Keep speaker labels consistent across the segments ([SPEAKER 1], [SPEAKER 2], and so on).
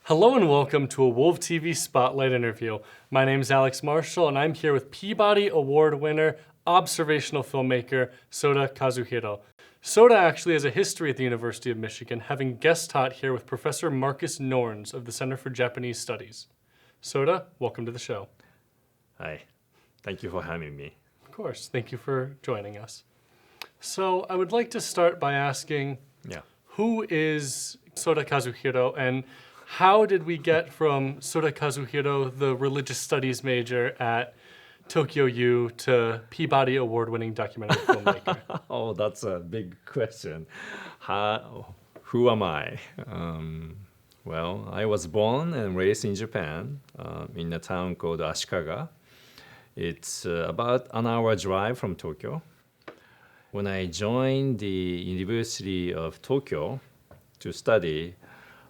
[SPEAKER 1] Hello and welcome to a WOLV TV Spotlight interview. My name is Alex Marshall and I'm here with Peabody Award winner, observational filmmaker, Soda Kazuhiro. Soda actually has a history at the University of Michigan, having guest taught here with Professor Marcus Norns of the Center for Japanese Studies. Soda, welcome to the show.
[SPEAKER 2] Hi, thank you for having me.
[SPEAKER 1] Of course, thank you for joining us. So I would like to start by asking, who is Soda Kazuhiro and how did we get from Soda Kazuhiro, the religious studies major at Tokyo U, to Peabody Award-Winning documentary filmmaker?
[SPEAKER 2] Oh, that's a big question. Who am I? Well, I was born and raised in Japan, in a town called Ashikaga. It's about an hour drive from Tokyo. When I joined the University of Tokyo to study,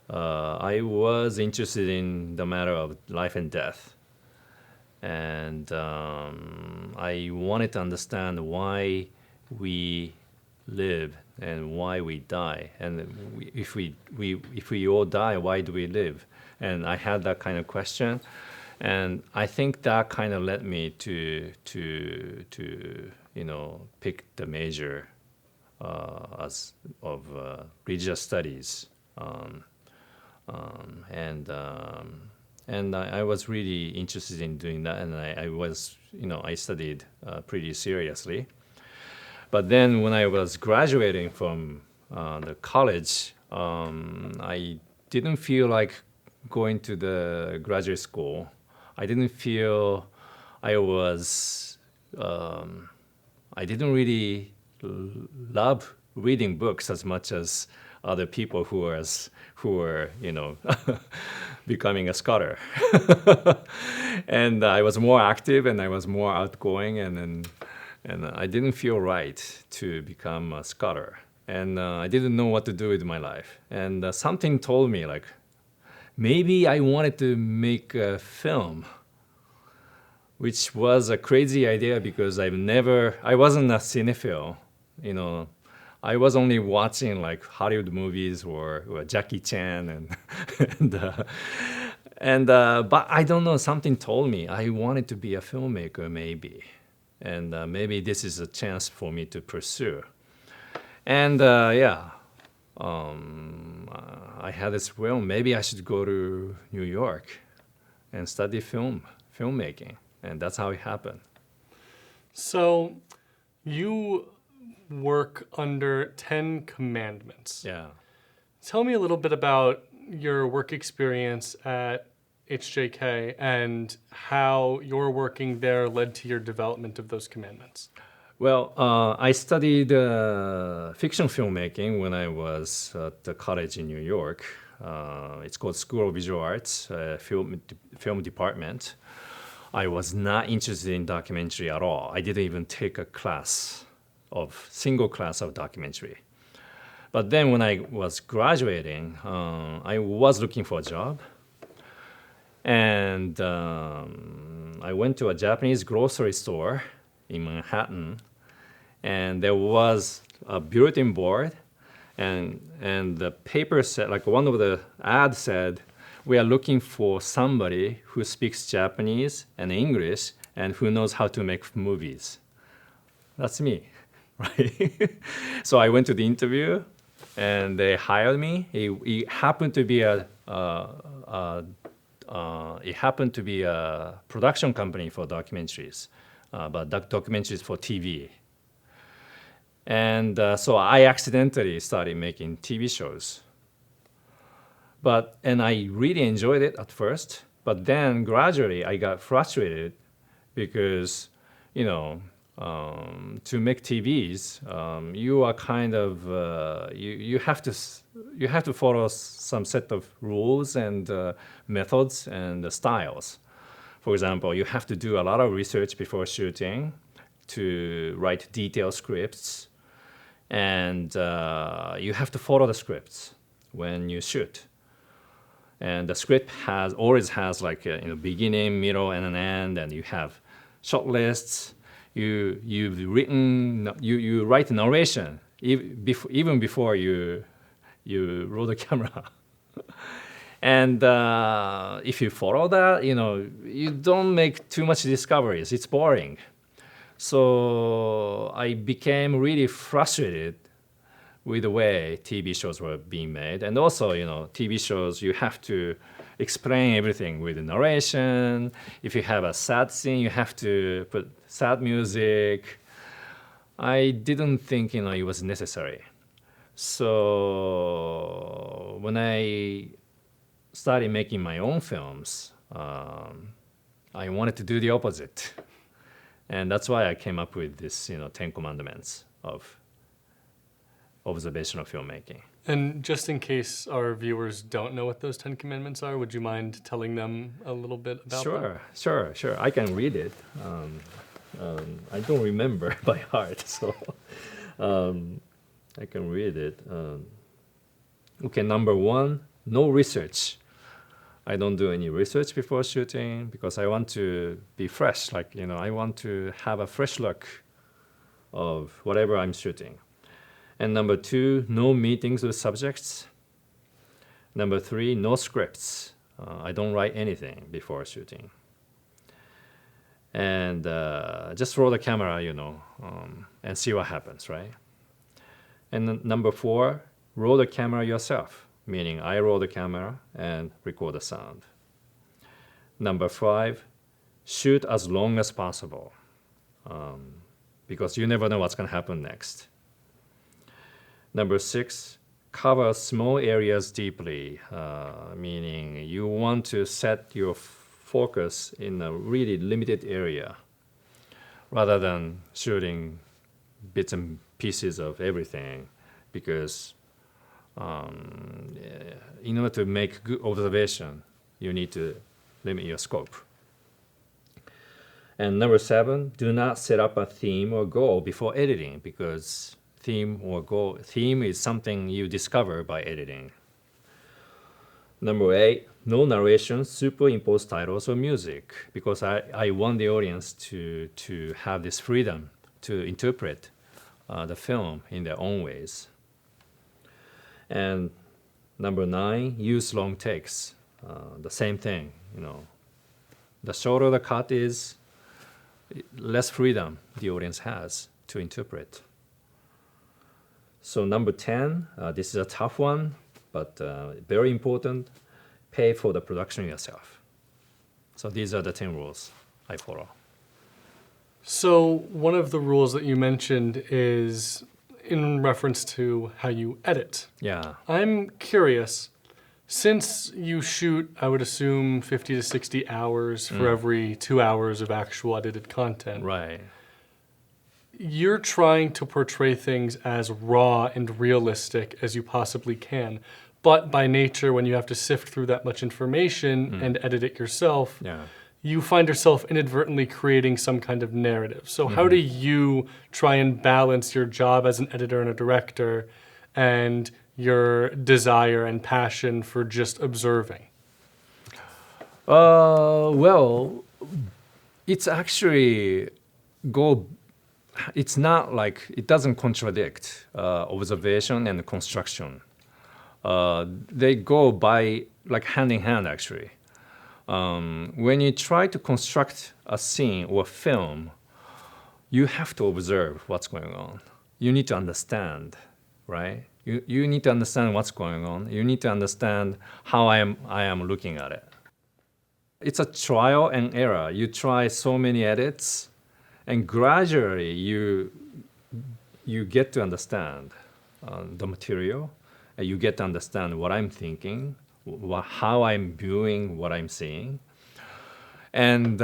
[SPEAKER 2] I was interested in the matter of life and death. And I wanted to understand why we live and why we die. And if we all die, why do we live? And I had that kind of question. And I think that kind of led me to pick the major as of religious studies. And I was really interested in doing that, and I studied pretty seriously. But then when I was graduating from the college, I didn't feel like going to the graduate school. I didn't feel I didn't really love reading books as much as other people who were becoming a scholar. And I was more active and I was more outgoing, and I didn't feel right to become a scholar. And I didn't know what to do with my life. And something told me, like, maybe I wanted to make a film, which was a crazy idea because I wasn't a cinephile, I was only watching like Hollywood movies or Jackie Chan but I don't know, something told me I wanted to be a filmmaker maybe, and maybe this is a chance for me to pursue. And I had this film, maybe I should go to New York and study filmmaking, and that's how it happened.
[SPEAKER 1] So you work under 10 commandments.
[SPEAKER 2] Yeah.
[SPEAKER 1] Tell me a little bit about your work experience at HJK and how your working there led to your development of those commandments.
[SPEAKER 2] Well, I studied fiction filmmaking when I was at the college in New York. It's called School of Visual Arts, film department. I was not interested in documentary at all. I didn't even take a single class of documentary. But then when I was graduating, I was looking for a job. And I went to a Japanese grocery store in Manhattan. And there was a bulletin board. And the paper said, like one of the ads said, we are looking for somebody who speaks Japanese and English and who knows how to make movies. That's me. Right? So I went to the interview, and they hired me. It happened to be a production company for documentaries, but documentaries for TV. And so I accidentally started making TV shows. And I really enjoyed it at first, but then gradually I got frustrated because, to make TVs, you are kind of you have to follow some set of rules and methods and styles. For example, you have to do a lot of research before shooting to write detailed scripts, and you have to follow the scripts when you shoot. And the script always has like a beginning, middle, and an end, and you have short lists. You write narration even before you roll the camera. And if you follow that, you don't make too much discoveries. It's boring. So I became really frustrated with the way TV shows were being made. And also, TV shows, you have to explain everything with the narration. If you have a sad scene, you have to put sad music. I didn't think, it was necessary. So when I started making my own films, I wanted to do the opposite. And that's why I came up with this, 10 commandments of observational filmmaking.
[SPEAKER 1] And just in case our viewers don't know what those 10 commandments are, would you mind telling them a little bit about them?
[SPEAKER 2] Sure. I can read it. I don't remember by heart, so I can read it. Okay, number 1, no research. I don't do any research before shooting because I want to be fresh. I want to have a fresh look of whatever I'm shooting. And number 2, no meetings with subjects. Number 3, no scripts. I don't write anything before shooting. And just roll the camera, and see what happens, right? And then number 4, roll the camera yourself, meaning I roll the camera and record the sound. Number 5, shoot as long as possible, because you never know what's going to happen next. Number 6, cover small areas deeply, meaning you want to set your focus in a really limited area rather than shooting bits and pieces of everything, because in order to make good observation, you need to limit your scope. And number 7, do not set up a theme or goal before editing, because theme is something you discover by editing. Number 8, no narration, superimpose titles or music, because I want the audience to have this freedom to interpret the film in their own ways. And number 9, use long takes. The same thing, The shorter the cut is, less freedom the audience has to interpret. So number 10, this is a tough one, but very important, pay for the production yourself. So these are the 10 rules I follow.
[SPEAKER 1] So one of the rules that you mentioned is in reference to how you edit.
[SPEAKER 2] Yeah.
[SPEAKER 1] I'm curious, since you shoot, I would assume 50 to 60 hours for every 2 hours of actual edited content.
[SPEAKER 2] Right.
[SPEAKER 1] You're trying to portray things as raw and realistic as you possibly can. But by nature, when you have to sift through that much information and edit it yourself, you find yourself inadvertently creating some kind of narrative. So how do you try and balance your job as an editor and a director and your desire and passion for just observing?
[SPEAKER 2] Well, it's actually it's not like, it doesn't contradict observation and construction. They go by hand in hand, actually. When you try to construct a scene or film, you have to observe what's going on. You need to understand, right? You need to understand what's going on. You need to understand how I am looking at it. It's a trial and error. You try so many edits, and gradually you get to understand the material, and you get to understand what I'm thinking, how I'm viewing what I'm seeing, and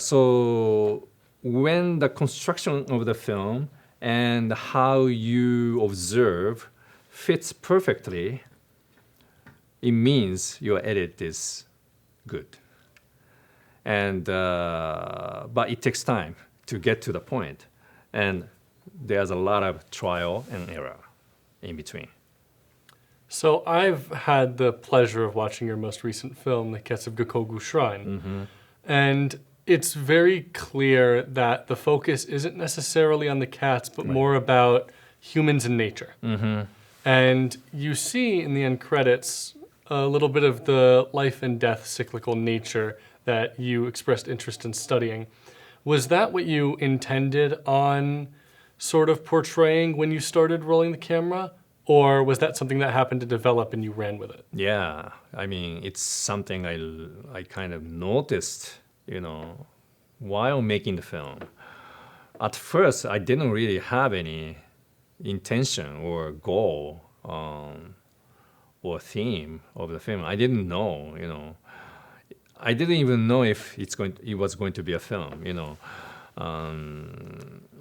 [SPEAKER 2] so when the construction of the film and how you observe fits perfectly, it means your edit is good. And but it takes time to get to the point, and there's a lot of trial and error in between.
[SPEAKER 1] So I've had the pleasure of watching your most recent film, The Cats of Gokogu Shrine. And it's very clear that the focus isn't necessarily on the cats, but more about humans and nature. And you see in the end credits a little bit of the life and death cyclical nature that you expressed interest in studying. Was that what you intended on sort of portraying when you started rolling the camera? Or was that something that happened to develop and you ran with it?
[SPEAKER 2] Yeah, I mean, it's something I kind of noticed, while making the film. At first, I didn't really have any intention or goal or theme of the film. I didn't know. I didn't even know if it was going to be a film.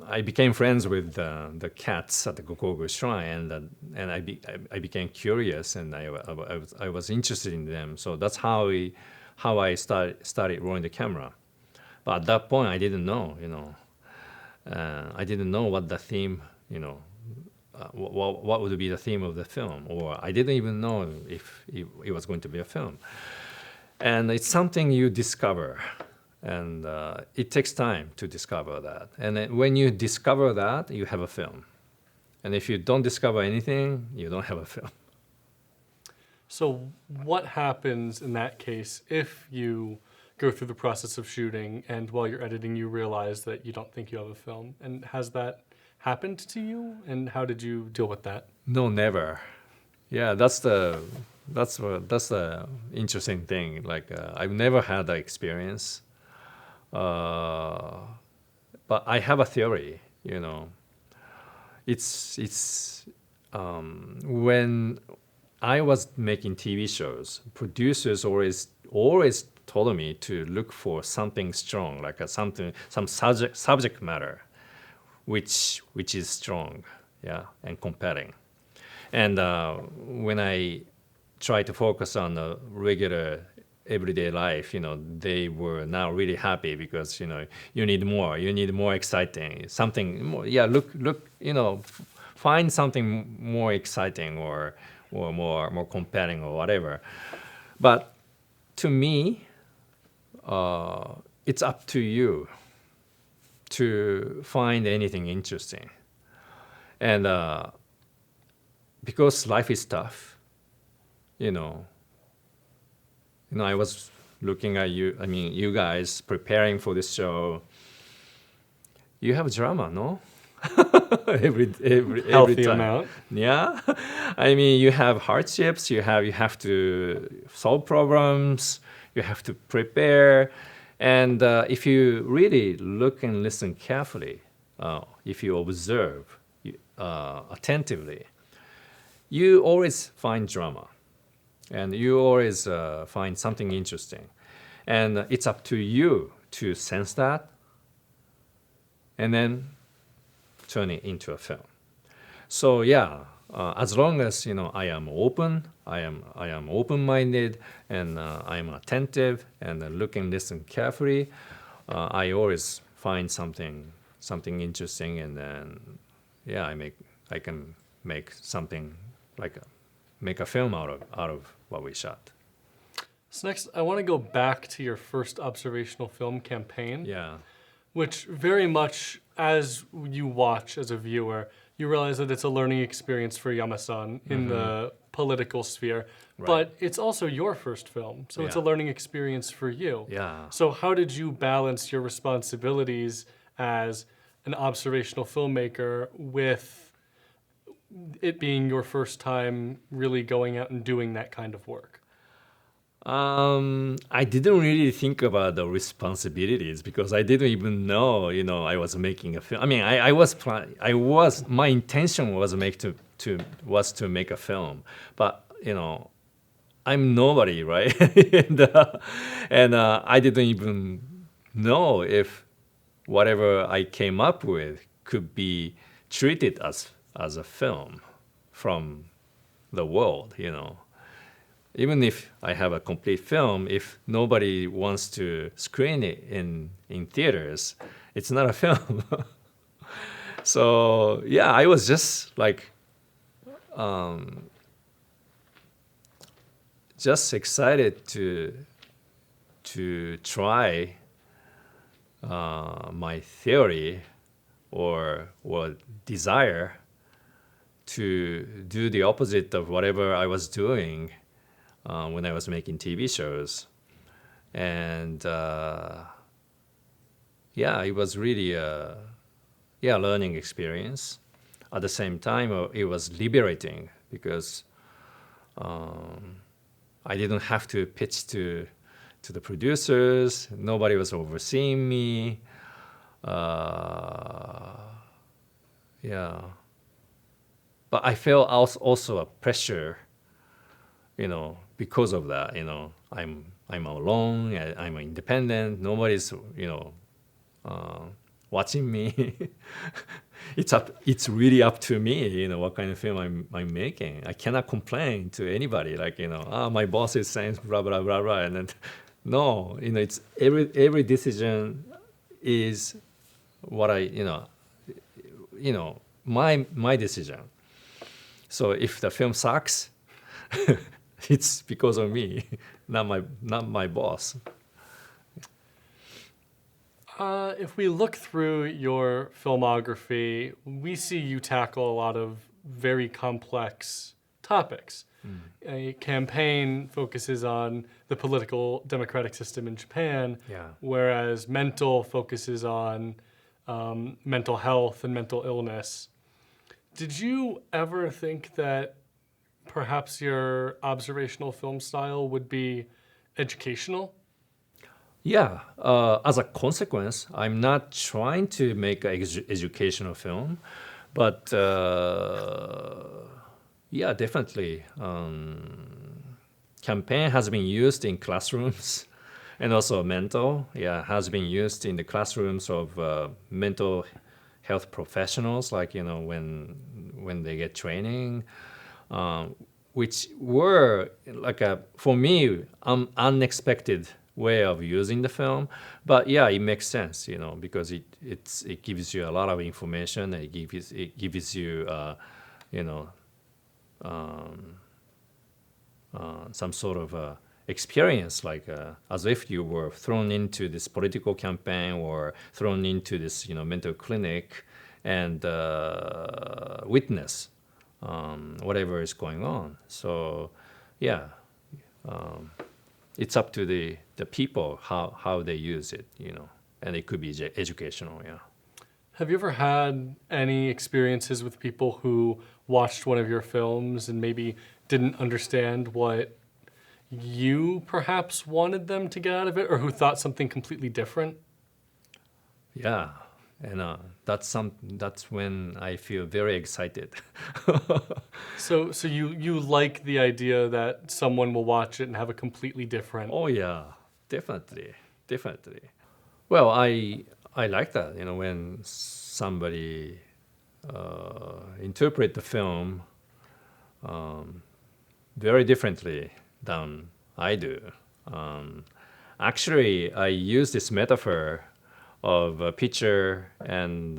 [SPEAKER 2] I became friends with the cats at the Gokogu Shrine, and I became curious, and I was interested in them. So that's how I started rolling the camera. But at that point, I didn't know. I didn't know what the theme, what would be the theme of the film, or I didn't even know if it was going to be a film. And it's something you discover, and it takes time to discover that. And then when you discover that, you have a film. And if you don't discover anything, you don't have a film.
[SPEAKER 1] So what happens in that case if you go through the process of shooting and while you're editing you realize that you don't think you have a film? And has that happened to you? And how did you deal with that?
[SPEAKER 2] No, never. Yeah, that's the interesting thing. Like I've never had that experience, but I have a theory. It's when I was making TV shows, producers always told me to look for something strong, like some subject matter, which is strong, yeah, and compelling. And when I try to focus on the regular everyday life, they were not really happy because you need more exciting, something more. Yeah, look, find something more exciting or more compelling or whatever. But to me, it's up to you to find anything interesting, and because life is tough, I was looking at you. I mean, you guys preparing for this show. You have drama, no? every
[SPEAKER 1] Healthy
[SPEAKER 2] time.
[SPEAKER 1] amount.
[SPEAKER 2] Yeah, I mean, you have hardships. You have to solve problems. You have to prepare, and if you really look and listen carefully, if you observe attentively, you always find drama, and you always find something interesting, and it's up to you to sense that, and then turn it into a film. So yeah, as long as I am open, I am open-minded, and I am attentive and look and listen carefully, I always find something interesting, and then yeah, I can make something make a film out of what we shot.
[SPEAKER 1] So next, I want to go back to your first observational film campaign.
[SPEAKER 2] Yeah.
[SPEAKER 1] Which very much, as you watch as a viewer, you realize that it's a learning experience for Yama-san in the political sphere.
[SPEAKER 2] Right.
[SPEAKER 1] But it's also your first film, so it's a
[SPEAKER 2] Yeah.
[SPEAKER 1] learning experience for you.
[SPEAKER 2] Yeah.
[SPEAKER 1] So how did you balance your responsibilities as an observational filmmaker with it being your first time really going out and doing that kind of work?
[SPEAKER 2] I didn't really think about the responsibilities because I didn't even know, I was making a film. I mean, my intention was to make a film, but I'm nobody, right? and I didn't even know if whatever I came up with could be treated as a film from the world, Even if I have a complete film, if nobody wants to screen it in theaters, it's not a film. So yeah, I was just just excited to try my theory or desire to do the opposite of whatever I was doing when I was making TV shows. And yeah, it was really a learning experience. At the same time, it was liberating because I didn't have to pitch to the producers. Nobody was overseeing me. Yeah. But I felt also a pressure, because of that. I'm alone. I'm independent. Nobody's, watching me. It's really up to me, what kind of film I'm making. I cannot complain to anybody, like, my boss is saying blah blah blah blah, and then no, it's every decision is what my decision. So if the film sucks, it's because of me, not my boss.
[SPEAKER 1] If we look through your filmography, we see you tackle a lot of very complex topics. A campaign focuses on the political democratic system in Japan, whereas mental focuses on mental health and mental illness. Did you ever think that perhaps your observational film style would be educational?
[SPEAKER 2] Yeah, as a consequence, I'm not trying to make an educational film, but yeah, definitely. Campaign has been used in classrooms, and also mental, has been used in the classrooms of mental health professionals, like when they get training, which were like for me unexpected way of using the film, but yeah, it makes sense, because it gives you a lot of information. And it gives you some sort of experience, like as if you were thrown into this political campaign or thrown into this mental clinic and witness whatever is going on. So yeah. It's up to the people how they use it, and it could be educational, yeah.
[SPEAKER 1] Have you ever had any experiences with people who watched one of your films and maybe didn't understand what you perhaps wanted them to get out of it, or who thought something completely different?
[SPEAKER 2] Yeah, and that's when I feel very excited.
[SPEAKER 1] So you like the idea that someone will watch it and have a completely different...
[SPEAKER 2] Oh yeah, definitely. Well, I like that, when somebody interpret the film very differently than I do. Actually, I use this metaphor of a pitcher and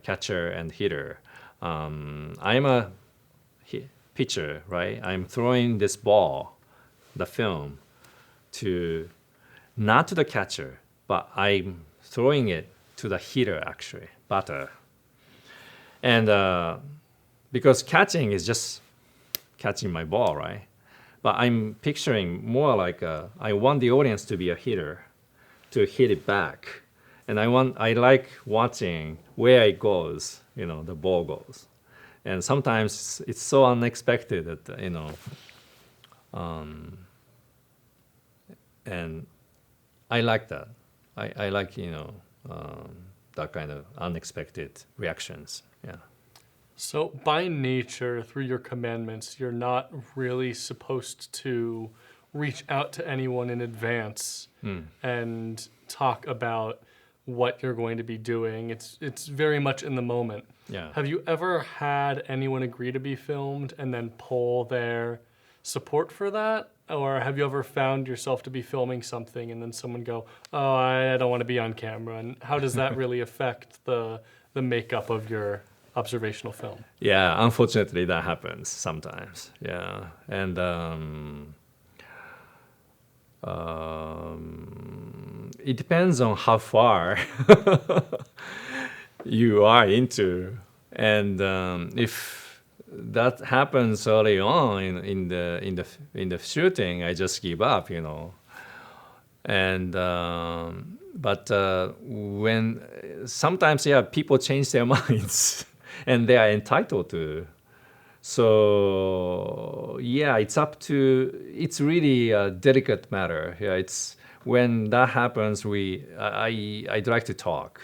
[SPEAKER 2] catcher and hitter. I'm a pitcher, right? I'm throwing this ball, the film, not to the catcher, but I'm throwing it to the hitter, actually, batter. And because catching is just catching my ball, right? But I'm picturing more like I want the audience to be a hitter, to hit it back. And I like watching where it goes, the ball goes. And sometimes it's so unexpected that, and I like that. I like, that kind of unexpected reactions, yeah.
[SPEAKER 1] So by nature, through your commandments, you're not really supposed to reach out to anyone in advance and talk about what you're going to be doing. It's very much in the moment.
[SPEAKER 2] Yeah.
[SPEAKER 1] Have you ever had anyone agree to be filmed and then pull their support for that? Or have you ever found yourself to be filming something and then someone go, oh, I don't want to be on camera? And how does that really affect the makeup of your observational film?
[SPEAKER 2] Yeah, unfortunately that happens sometimes. Yeah. And it depends on how far you are into. And if that happens early on in the shooting. I just give up, and but when sometimes people change their minds and they are entitled to. So it's really a delicate matter. Yeah, it's when that happens, I'd like to talk,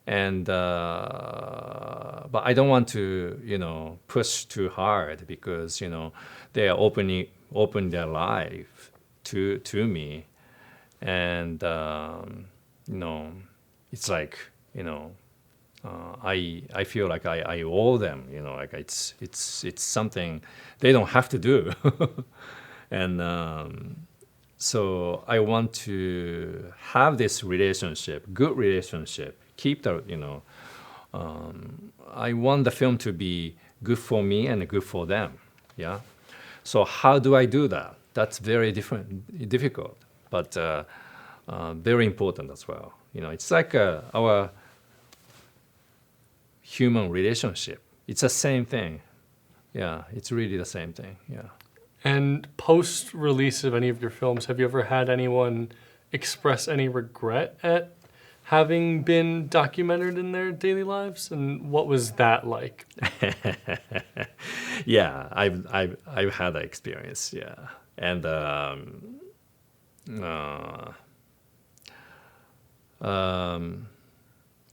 [SPEAKER 2] and but I don't want to push too hard because they are open their life to me, and it's like I feel like I owe them, like it's something they don't have to do, and so I want to have this relationship, good relationship, keep the I want the film to be good for me and good for them, yeah. So how do I do that? That's very difficult, but very important as well. It's like our human relationship. It's the same thing. Yeah, it's really the same thing. Yeah.
[SPEAKER 1] And post-release of any of your films, have you ever had anyone express any regret at having been documented in their daily lives? And what was that like?
[SPEAKER 2] Yeah, I've had that experience. Yeah, and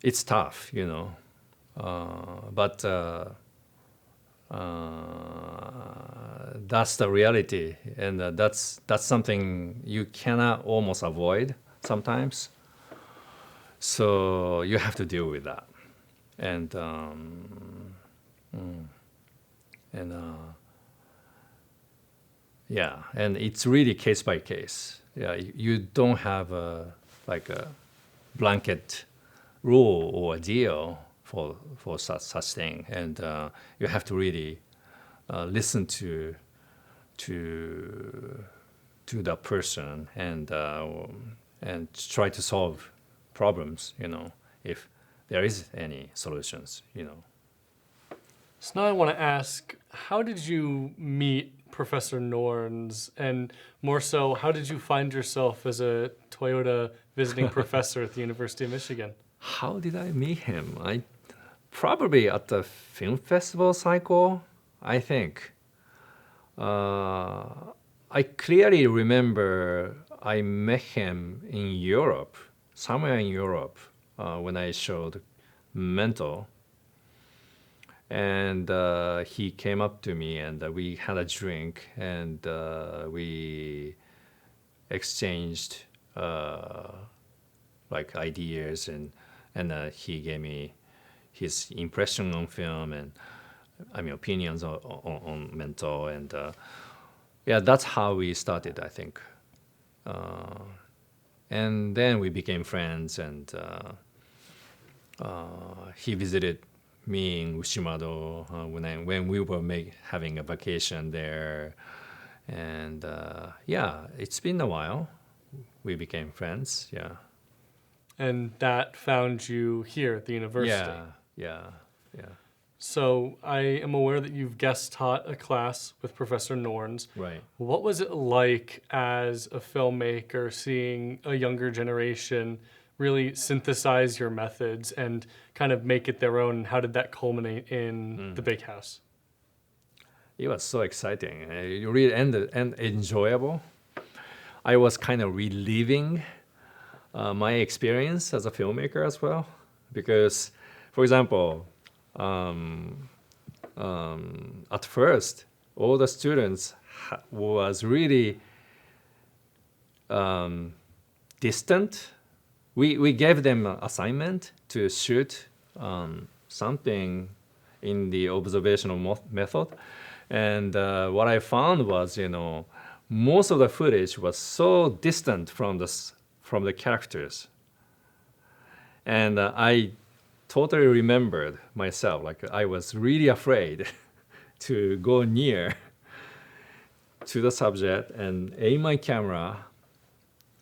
[SPEAKER 2] it's tough, but that's the reality, and that's something you cannot almost avoid sometimes. So you have to deal with that, and yeah, and it's really case by case. Yeah, you don't have like a blanket rule or a deal for such thing, and you have to really listen to the person and try to solve problems, if there is any solutions.
[SPEAKER 1] So now I want to ask, how did you meet Professor Norns, and more so, how did you find yourself as a Toyota visiting professor at the University of Michigan?
[SPEAKER 2] How did I meet him? I probably at the film festival cycle, I think. I clearly remember I met him in Europe, somewhere in Europe, when I showed Mental. And he came up to me and we had a drink and we exchanged like ideas, and he gave me his impression on film and opinions on Mental, and yeah, that's how we started, I think. And then we became friends, and he visited me in Ushimado when we were having a vacation there, and yeah, it's been a while. We became friends, yeah.
[SPEAKER 1] And that found you here at the university.
[SPEAKER 2] Yeah.
[SPEAKER 1] So I am aware that you've guest taught a class with Professor Norns.
[SPEAKER 2] Right.
[SPEAKER 1] What was it like as a filmmaker seeing a younger generation really synthesize your methods and kind of make it their own? How did that culminate in the big house?
[SPEAKER 2] It was so exciting, really, and enjoyable. I was kind of reliving my experience as a filmmaker as well, because, for example, at first, all the students was really distant. We gave them an assignment to shoot something in the observational method, and what I found was, most of the footage was so distant from the characters, and I totally remembered myself, like I was really afraid to go near to the subject and aim my camera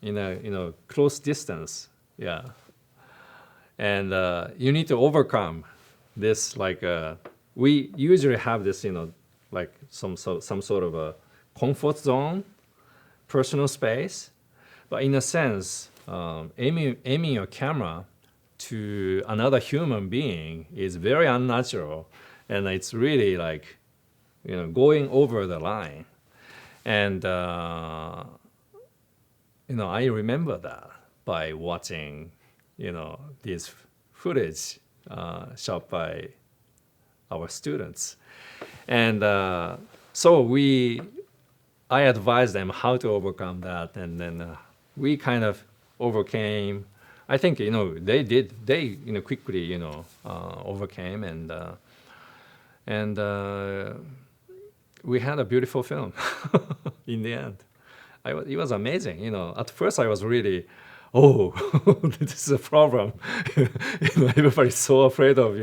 [SPEAKER 2] in a close distance. Yeah, and you need to overcome this like we usually have this, like some sort of a comfort zone, personal space. But in a sense, aiming your camera to another human being is very unnatural, and it's really like, going over the line. And I remember that by watching, this footage shot by our students, and so I advised them how to overcome that, and then we kind of overcame. I think they quickly overcame, and we had a beautiful film in the end. It was amazing. At first I was really, this is a problem. Everybody's so afraid of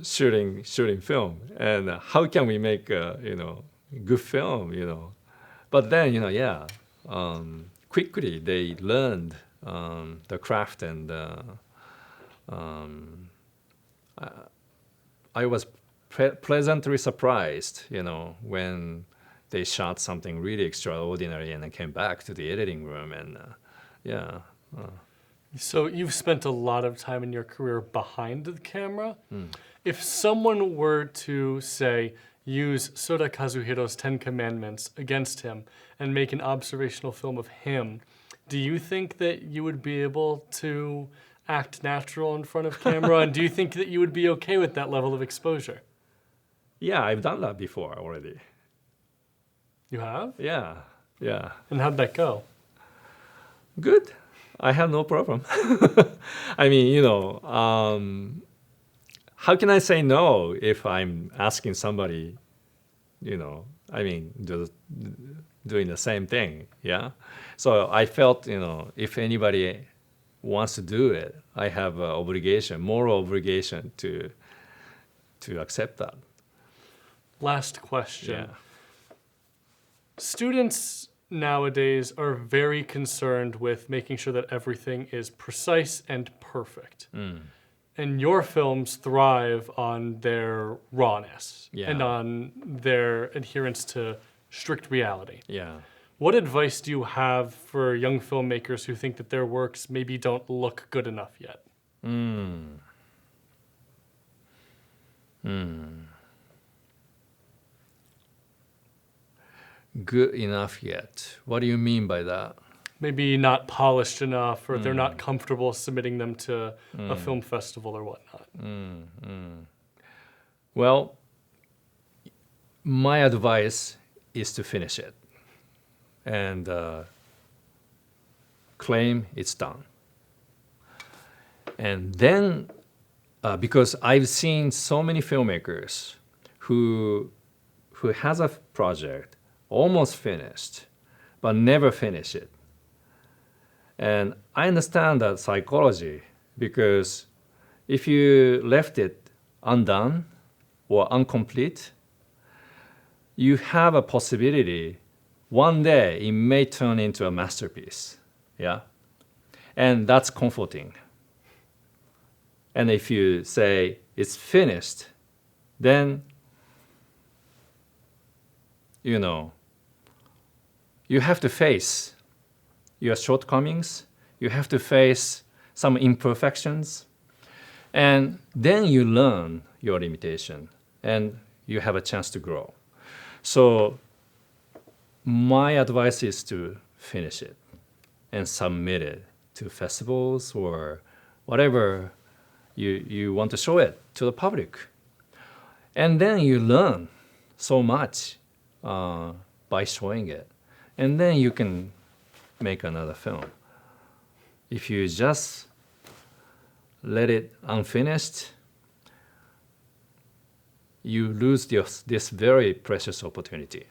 [SPEAKER 2] shooting film, and how can we make good film? But then quickly they learned the craft, and I was pleasantly surprised, when they shot something really extraordinary and then came back to the editing room, and
[SPEAKER 1] So you've spent a lot of time in your career behind the camera. If someone were to, say, use Soda Kazuhiro's 10 Commandments against him and make an observational film of him, do you think that you would be able to act natural in front of camera? And do you think that you would be okay with that level of exposure?
[SPEAKER 2] Yeah, I've done that before already.
[SPEAKER 1] You have?
[SPEAKER 2] Yeah.
[SPEAKER 1] And how'd that go?
[SPEAKER 2] Good. I have no problem. I mean, how can I say no if I'm asking somebody, just doing the same thing, yeah? So I felt, if anybody wants to do it, I have an obligation, moral obligation to accept that.
[SPEAKER 1] Last question.
[SPEAKER 2] Yeah.
[SPEAKER 1] Students nowadays are very concerned with making sure that everything is precise and perfect. And your films thrive on their rawness and on their adherence to strict reality.
[SPEAKER 2] Yeah.
[SPEAKER 1] What advice do you have for young filmmakers who think that their works maybe don't look good enough yet?
[SPEAKER 2] Good enough yet? What do you mean by that?
[SPEAKER 1] Maybe not polished enough, or they're not comfortable submitting them to a film festival or whatnot.
[SPEAKER 2] Well, my advice is to finish it and claim it's done. And then, because I've seen so many filmmakers who has a project almost finished, but never finish it. And I understand that psychology, because if you left it undone or incomplete, you have a possibility one day it may turn into a masterpiece, yeah? And that's comforting. And if you say it's finished, then, you have to face your shortcomings, you have to face some imperfections, and then you learn your limitation, and you have a chance to grow. So my advice is to finish it and submit it to festivals or whatever you want to show it to the public. And then you learn so much by showing it. And then you can make another film. If you just let it unfinished, you lose this very precious opportunity.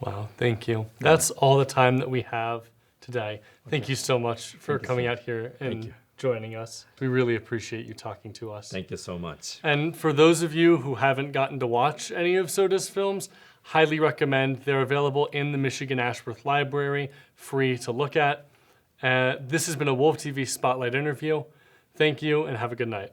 [SPEAKER 1] Wow, thank you. That's all the time that we have today. Thank you so much for coming out here and joining us. We really appreciate you talking to us.
[SPEAKER 2] Thank you so much.
[SPEAKER 1] And for those of you who haven't gotten to watch any of Soda's films, highly recommend. They're available in the Michigan Ashworth Library, free to look at. This has been a WOLV TV Spotlight interview. Thank you and have a good night.